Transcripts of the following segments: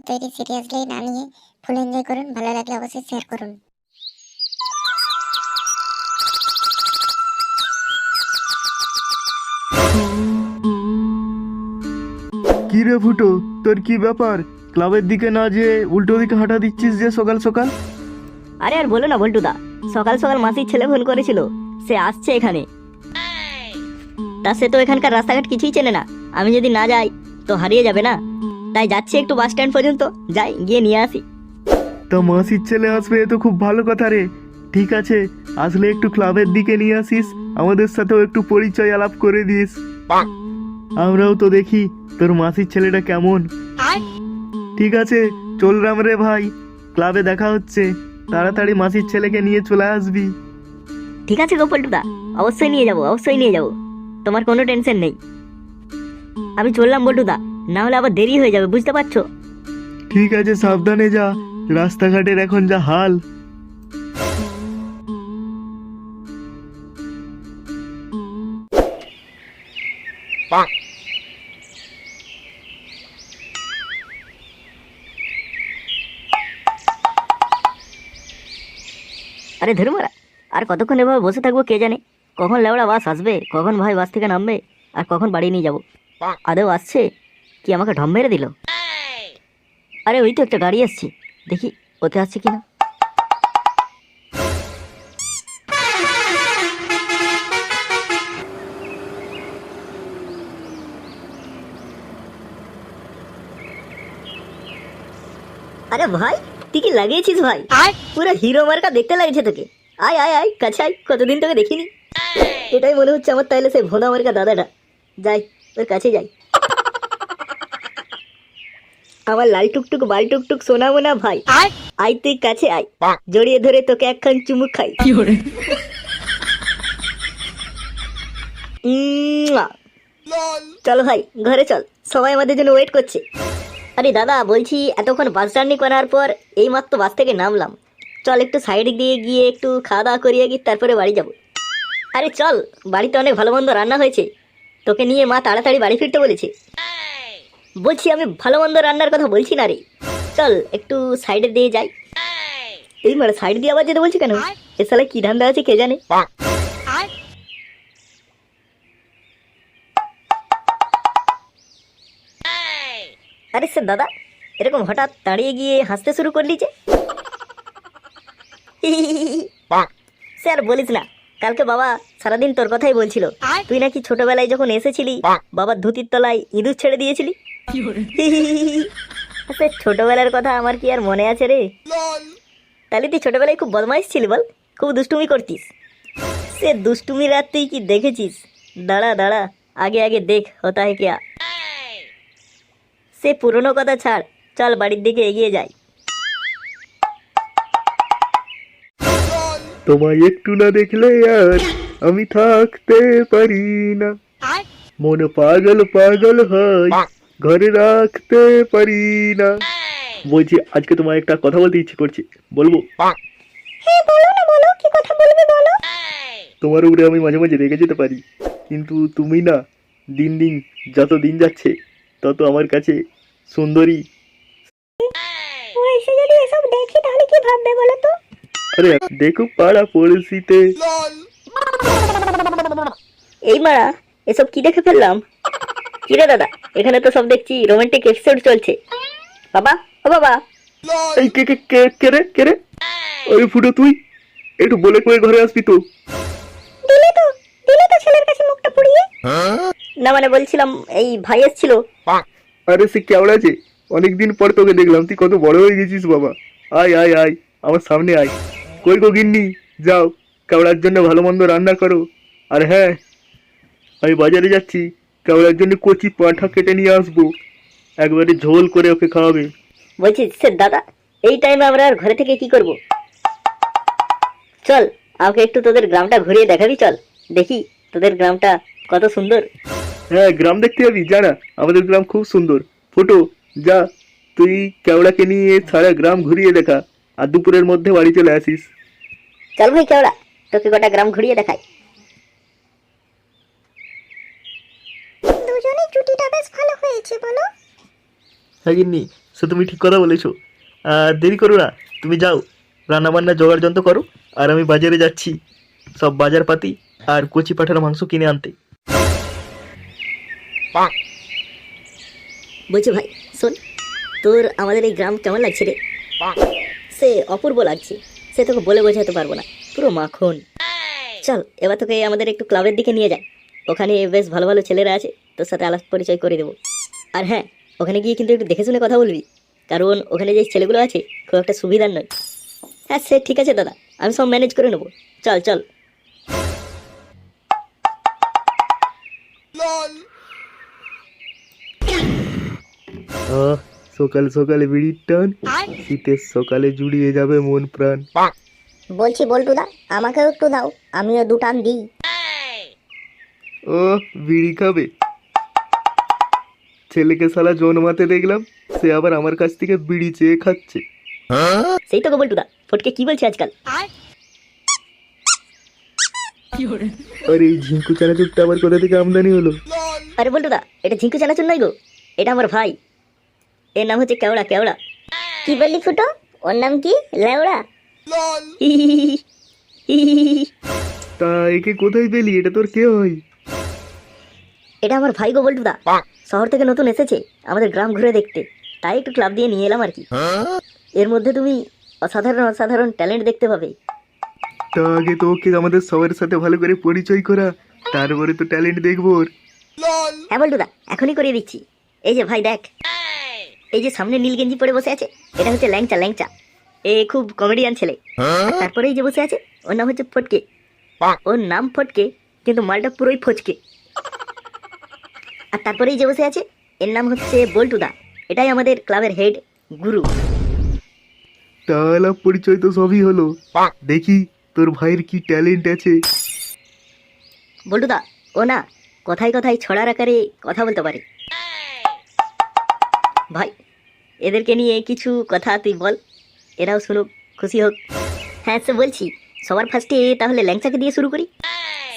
তৈরি সিরিয়াসলি না নিয়ে ফুল এনজয় করুন। ভালো লাগলে অবশ্যই শেয়ার করুন। কি রে ফুটো, তোর কি ব্যাপার? ক্লাবের দিকে না যেয়ে উল্টো দিকে হাঁটা দিচ্ছিস যে সকাল সকাল? আরে আর বলো না বল্টুদা, সকাল সকাল মাসির ছেলে ফোন করেছিল, সে আসছে এখানে। তা সে তো এখানকার রাস্তাঘাট কিছুই চেনে না, আমি যদি না যাই তো হারিয়ে যাবে না। তাই যাচ্ছি একটু বাস স্ট্যান্ড পর্যন্ত, যাই গিয়ে নিয়ে আসি। তা মাসির ছেলে আসবে, এ তো খুব ভালো কথা রে। ঠিক আছে, আসলে একটু ক্লাবের দিকে নিয়ে আসিস, আমাদের সাথেও একটু পরিচয় আলাপ করে দিস। আমরাও তো দেখি তোর মাসির ছেলেটা কেমন। ঠিক আছে, চললাম রে ভাই, ক্লাবে দেখা হচ্ছে। তাড়াতাড়ি মাসির ছেলেকে নিয়ে চলে আসবি। ঠিক আছে গো পল্টুদা, অবশ্যই নিয়ে যাবো, অবশ্যই নিয়ে যাবো, তোমার কোনো টেনশন নেই। আমি চললাম বল্টুদা, না হলে আবার দেরি হয়ে যাবে, বুঝতে পারছো? ঠিক আছে, সাবধানে যা, রাস্তাঘাটের এখন যা হাল। আরে ধরুমারা, আর কতক্ষণ এভাবে বসে থাকবো কে জানে, কখন লেওড়া বাস আসবে, কখন ভাই বাস থেকে নামবে, আর কখন বাড়ি নিয়ে যাবো। আদেও আসছে কি আমাকে ঢম মেরে দিল? আরে ওই তো একটা গাড়ি আসছে, দেখি ওতে আসছে কিনা। আরে ভাই, তুই কি লাগিয়েছিস ভাই? পুরো হিরো মার্কা দেখতে লাগছে তোকে। আয় আয় আয়, কাছে আয়, কতদিন তোকে দেখিনি। এটাই মনে হচ্ছে আমার, তাইলে সে ভোদা মার্কা দাদাটা। যাই, ওর কাছে যাই। আমার লাল টুকটুক বাল টুকটুক শোনাবো না ভাই, আয় তুই কাছে আয়, জড়িয়ে ধরে তোকে একখান চুমুক খাই। উম্মুয়া। চল ভাই, ঘরে চল, সবাই আমাদের জন্য ওয়েট করছে। আরে দাদা, বলছি এতক্ষণ বাস জার্নি করার পর এই মাত্র বাস থেকে নামলাম, চল একটু সাইডে দিয়ে গিয়ে একটু খাওয়া দাওয়া করিয়ে গিয়ে তারপরে বাড়ি যাব। আরে চল, বাড়িতে অনেক ভালো মন্দ রান্না হয়েছে, তোকে নিয়ে মা তাড়াতাড়ি বাড়ি ফিরতে বলেছে। বলছি আমি ভালো মন্দ রান্নার কথা বলছি না রে, চল একটু সাইডে দিয়ে যাই। এই মানে সাইড দিয়ে আবার যেতে বলছি কেন? এ শালা কি ধান্দা আছে কে জানে। আরে স্যার দাদা, এরকম হঠাৎ দাঁড়িয়ে গিয়ে হাসতে শুরু করলি যে? স্যার বলিস না, কালকে বাবা সারাদিন তোর কথাই বলছিল, তুই নাকি ছোটবেলায় যখন এসেছিলি বাবার ধুতির তলায় ইঁদুর ছেড়ে দিয়েছিলি। আচ্ছা, ছোটবেলার কথা আমার কি আর মনে আছে রে? তাহলে তুই ছোটবেলায় খুব বদমাইশ ছিলি বল, খুব দুষ্টুমি করতিস। সে দুষ্টুমি রাত তুই কি দেখেছিস? দাঁড়া দাঁড়া, আগে আগে দেখ হতা হে কিয়া। সে পুরনো কথা ছাড়, চল বাড়ির দিকে এগিয়ে যাই। তোমায় একটু না দেখলে আর আমি থাকতে পারি না, মন পাগল পাগল হয়, ঘরে রাখতে পারি না। বলছি আজকে তোমায় একটা কথা বলতে ইচ্ছে করছে, বলবো? হ্যাঁ বলো না, বলো কি কথা বলবে বলো। তোমার উপরে আমি মাঝে মাঝে রেগে যেতে পারি, কিন্তু তুমি না, দিন দিন যত দিন যাচ্ছে তত আমার কাছে সুন্দরী। ও এসে যদি এসব দেখি তাহলে কি ভাববে বলো তো? আরে দেখো পাড়া পড়শিতে। এই মারা, এসব কি দেখে ফেললাম? কি রে দাদা, এখানে তো সব দেখছি রোমান্টিক এপিসোড চলছে। বাবা, ও বাবা। এই কে কে কে কে রে কে রে? ওই ফুটো, তুই একটু বলে কয়ে ঘরে আসবি তো। দিলে তো, দিলে তো ছেলের কাছে মুখটা পুড়িয়ে। না মানে বলছিলাম, এই ভাই এসেছিল। আরে সে কেমন আছে? অনেকদিন পর তোকে দেখলাম, তুই কত বড় হয়ে গেছিস বাবা। আয় আয় আয়, আমার সামনে আয়। কই গো গিন্নি, যাও কেওড়ার জন্য ভালো মন্দ রান্না করো। আর হ্যাঁ, আমি বাজারে যাচ্ছি, কেওড়ার জন্য কচি পাঁঠা কেটে নিয়ে আসবো, একবারে ঝোল করে ওকে খাওয়াবে। বলছি সে দাদা, এই টাইমে আমরা আর ঘরে থেকে কি করব? চল আমাকে একটু তোদের গ্রামটা ঘুরিয়ে দেখাবি, চল দেখি তোদের গ্রামটা কত সুন্দর। হ্যাঁ, গ্রাম দেখতে যাবি? জানা, আমাদের গ্রাম খুব সুন্দর। ফুটো, যা, তুই কেওড়াকে নিয়ে সারা গ্রাম ঘুরিয়ে দেখা, আর দুপুরের মধ্যে বাড়ি চলে আসিস। চল ভাই কেওড়া, তোকে গোটা গ্রাম ঘুরিয়ে দেখাই। দুজনের জুটিটা বেশ ভালো হয়েছে বলো। হ্যাঁ গিন্নি, সে তুমি ঠিক কথা বলেছো। দেরি করো না, তুমি যাও রান্নাবান্না জোগাড় যন্ত্র করো, আর আমি বাজারে যাচ্ছি সব বাজারপাতি আর কচি পাঠার মাংস কিনে আনতে। বলছি ভাই শোন, তোর আমাদের এই গ্রাম কেমন লাগছে রে? সে অপূর্ব লাগছে, সে তোকে বলে বোঝাতে পারবো না, পুরো মাখন। চল এবার তোকে আমাদের একটু ক্লাবের দিকে নিয়ে যাই, ওখানে বেশ ভালো ভালো ছেলেরা আছে, তোর সাথে আলাপ পরিচয় করে দেবো। আর হ্যাঁ, ওখানে গিয়ে কিন্তু একটু দেখে শুনে কথা বলবি, কারণ ওখানে যে ছেলেগুলো আছে খুব একটা সুবিধার নয়। হ্যাঁ সে ঠিক আছে দাদা, আমি সব ম্যানেজ করে নেবো, চল চল। সকাল সকালে বিড়ির টান, শীতের সকালে জুড়িয়ে যাবে মন প্রাণ। বলছি বল্টুদা, আমাকেও একটু দাও, আমিও দুটান দিই। ও বিড়ি খাবে? ছেলেকে শালা জন্মাতে দেখলাম, সে আবার আমার কাছ থেকে বিড়ি চেয়ে খাচ্ছে। সেই তো বলটুদা, ফটকে কি বলছে আজকাল? আর এই ঝিঙ্কু চানাচুরটা আবার কোথা থেকে আমদানি হলো? আরে বলটুদা, এটা ঝিঙ্কু চানাচুর নয় গো, এটা আমার ভাই, এর নাম হচ্ছে কেওড়া। কেওড়া কি বললি ফুটো? ওর নাম কি? লেওড়া? তা একে কোথায় পেলি? এটা তোর কে হয়? এটা আমার ভাই গো বলটুদা, শহর থেকে নতুন এসেছে আমাদের গ্রাম ঘুরে দেখতে, তাই একটু ক্লাব দিয়ে নিয়ে এলাম আর কি। এর মধ্যে তুমি অসাধারণ অসাধারণ ট্যালেন্ট দেখতে পাবে। তা আগে তো ওকে আমাদের সবার সাথে ভালো করে পরিচয় করা, তারপরে তো ট্যালেন্ট দেখবো ওর। হ্যাঁ বলটুদা, এখনই করিয়ে দিচ্ছি। এই যে ভাই দেখ, এই যে সামনে নীল গেঞ্জি পরে বসে আছে, এটা হচ্ছে ল্যাংচা। ল্যাংচা এ খুব কমেডিয়ান ছেলে। আর তারপরে এই যে বসে আছে, ওর নাম হচ্ছে ফটকে। ওর নাম ফটকে, কিন্তু মালটা পুরোই ফচকে। আর তারপরে এই যে বসে আছে, এর নাম হচ্ছে বল্টুদা, এটাই আমাদের ক্লাবের হেড গুরু। তাহলে পরিচয় তো সবই হলো, দেখি তোর ভাইয়ের কি ট্যালেন্ট আছে। বল্টুদা ও না কথায় কথায় ছড়ার আকারে কথা বলতে পারে। ভাই এদেরকে নিয়ে কিছু কথা তুই বল, এরাও শুনুক, খুশি হোক। হ্যাঁ সে বলছি, সবার ফার্স্টে তাহলে ল্যাংচাকে দিয়ে শুরু করি।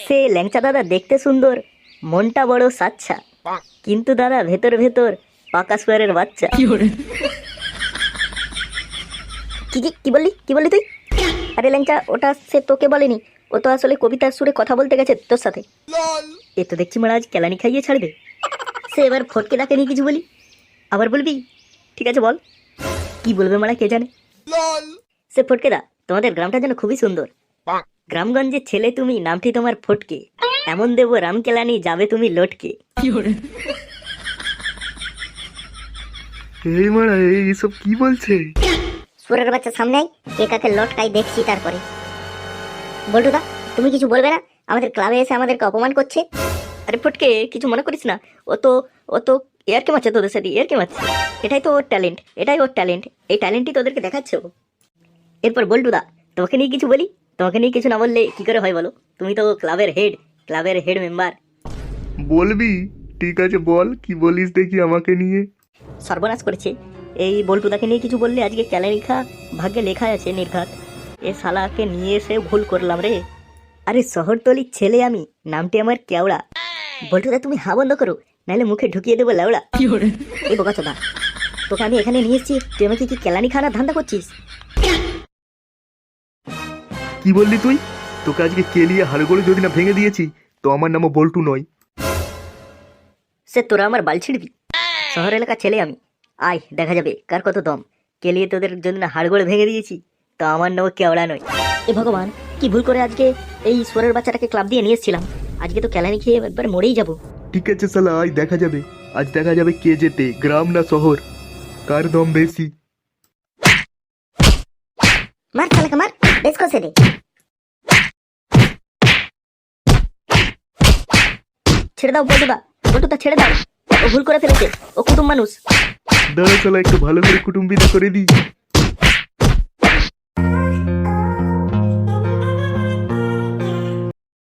সে ল্যাংচা দাদা দেখতে সুন্দর, মনটা বড় সাচ্ছা, কিন্তু দাদা ভেতর ভেতর পাকা সোয়ারের বাচ্চা। কি বললি তুই? আরে ল্যাংচা, ওটা সে তোকে বলেনি, ও তো আসলে কবিতার সুরে কথা বলতে গেছে তোর সাথে। এ তো দেখছি মারা আজ কেলানি খাইয়ে ছাড়বে। সে এবার ফটকে ডাকে নিয়ে কিছু বলি, আবার বলবি? ঠিক আছে বল, কি বলবে মারা কে জানে। সে ফটকে দা, তোমাদের গ্রামটা যেন খুবই সুন্দর, গ্রামগঞ্জের ছেলে তুমি, নামটি তোমার ফটকে, এমন দেবো রাম কেলানি যাবে তুমি লটকে। এই মারা এইসব কি বলছে? সুরের বাচ্চা সামনে আয়, কে কাকে লটকাই দেখছি তারপরে। বল্টুদা তুমি কিছু বলবে না? আমাদের ক্লাবে এসে আমাদেরকে অপমান করছে। আরে ফটকে কিছু মনে করিস না, ও তো এয়ারকে মারছে তোদের সাথে, এয়ারকে মারছে। এটাই তো ওর ট্যালেন্ট, এটাই ওর ট্যালেন্ট, এই ট্যালেন্টই তোদেরকে দেখাচ্ছে ও। এরপর বল্টুদা, তোমাকে নিয়ে কিছু বলি? তোমাকে নিয়ে কিছু না বললে কি করে হয় বলো? তুমি তো ক্লাবের হেড মেম্বার। বলবি? ঠিক আছে বল, কি বলিস দেখি আমাকে নিয়ে। সর্বনাশ করেছে এই বল্টুদাকে নিয়ে কিছু বললে আজকে ক্যালেরিখা ভাগ্যে লেখা আছে নির্ঘাত। এ শালাকে নিয়ে এসে ভুল করলাম রে। আরে শহরতলির ছেলে আমি, নামটি আমার কেওড়া। বল্টুদা তুমি হা বন্ধ করো, নাহলে মুখে ঢুকিয়ে দেবো লেওড়া। এই বোকাচোদা, তোকে আমি এখানে নিয়ে এসেছি, তুই আমাকে কি কেলানি খানার ধান্দা করছিস? কি বললি তুই? তোকে আজকে কেলিয়ে হাড়গোড়ে যদি না ভেঙে দিয়েছি, তো আমার নামও বল্টু নয়। সে তোরা আমার বাল ছিড়বি? শহর এলাকার ছেলে আমি, আয় দেখা যাবে কার কত দম। কেলিয়ে তোদের যদি না হাড়গোড়ে ভেঙে দিয়েছি, তো আমার নাম কেওড়া নয়। এ ভগবান, কি ভুল করে আজকে এই সোরের বাচ্চাটাকে ক্লাব দিয়ে নিয়ে এসেছিলাম, আজকে তো কেলানি খেয়ে একবার মরেই যাবো। ঠিক আছে শালা, আজ দেখা যাবে, আজ দেখা যাবে কে যেতে, গ্রাম না শহর, কার দম বেশি। মার শালাকে মার, বেশ কষে দে। ছেড়ে দাও বল্টুদা ছেড়ে দাও, ও ভুল করে ফেলেছে, ও কুটুম মানুষ। দাঁড়া শালা, একটু ভালো করে কুটুম্বিতা করে দিই।